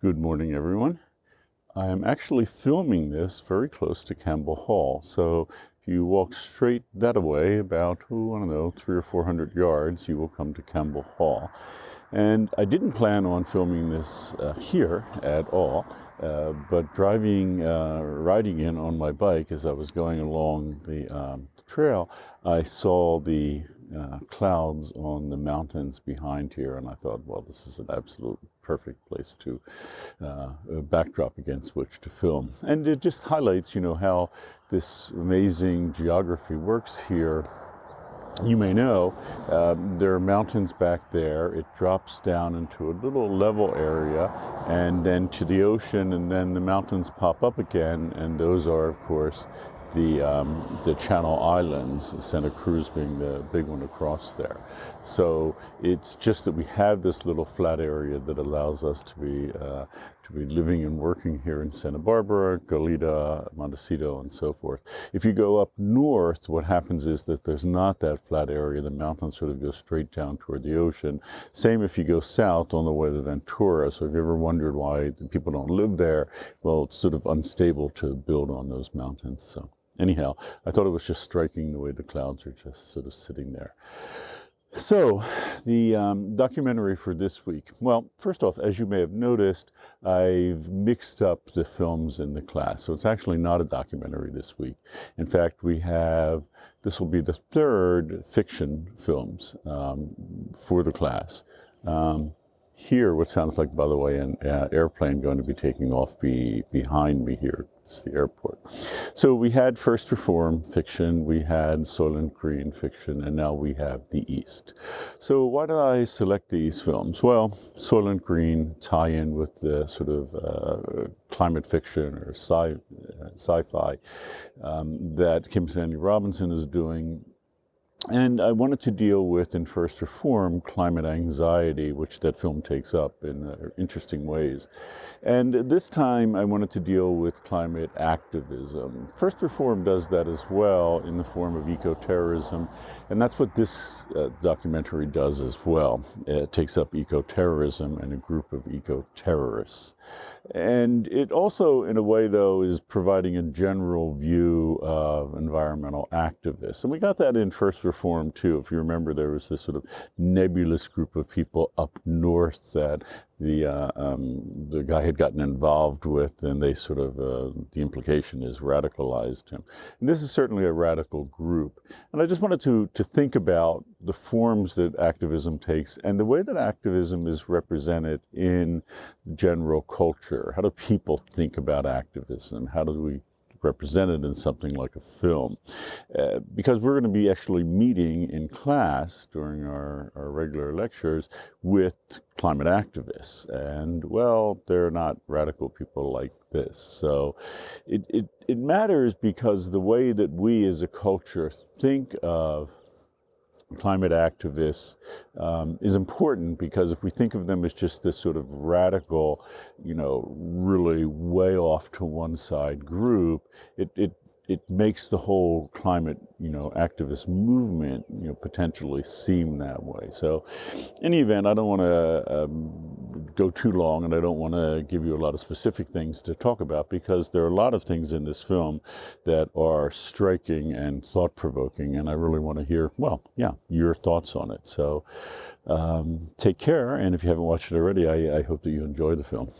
Good morning, everyone. I am actually filming this very close to Campbell Hall. So if you walk straight that way, about, I don't know, 300 or 400 yards, you will come to Campbell Hall. And I didn't plan on filming this here at all, but riding in on my bike as I was going along the trail, I saw the clouds on the mountains behind here, and I thought, well, this is an absolute perfect place to a backdrop against which to film. And it just highlights, how this amazing geography works here. You may know there are mountains back there. It drops down into a little level area and then to the ocean, and then the mountains pop up again, and those are, of course, the Channel Islands, Santa Cruz being the big one across there. So it's just that we have this little flat area that allows us to be living and working here in Santa Barbara, Goleta, Montecito, and so forth. If you go up north, what happens is that there's not that flat area. The mountains sort of go straight down toward the ocean. Same if you go south on the way to Ventura. So if you ever wondered why people don't live there, well, it's sort of unstable to build on those mountains. So anyhow, I thought it was just striking the way the clouds are just sort of sitting there. So, the documentary for this week. Well, first off, as you may have noticed, I've mixed up the films in the class. So it's actually not a documentary this week. In fact, this will be the third fiction films for the class. Hear what sounds like, by the way, an airplane going to be taking off behind me here. It's the airport. So we had First Reform fiction, we had Soylent Green fiction, and now we have The East. So why did I select these films? Well, Soylent Green tie in with the sort of climate fiction or sci-fi that Kim Stanley Robinson is doing. And I wanted to deal with, in First Reform, climate anxiety, which that film takes up in interesting ways. And this time I wanted to deal with climate activism. First Reform does that as well in the form of eco-terrorism, and that's what this documentary does as well. It takes up eco-terrorism and a group of eco-terrorists. And it also, in a way, though, is providing a general view of environmental activists. And we got that in First Reform, too. If you remember, there was this sort of nebulous group of people up north that the guy had gotten involved with, and they sort of, the implication is, radicalized him. And this is certainly a radical group. And I just wanted to think about the forms that activism takes and the way that activism is represented in general culture. How do people think about activism? How do we represented in something like a film? Because we're going to be actually meeting in class during our regular lectures with climate activists. And, well, they're not radical people like this. So it matters because the way that we as a culture think of climate activists is important, because if we think of them as just this sort of radical, really way off to one side group, it makes the whole climate, activist movement, potentially seem that way. So, in any event, I don't want to go too long, and I don't want to give you a lot of specific things to talk about, because there are a lot of things in this film that are striking and thought-provoking, and I really want to hear, your thoughts on it. So, take care, and if you haven't watched it already, I hope that you enjoy the film.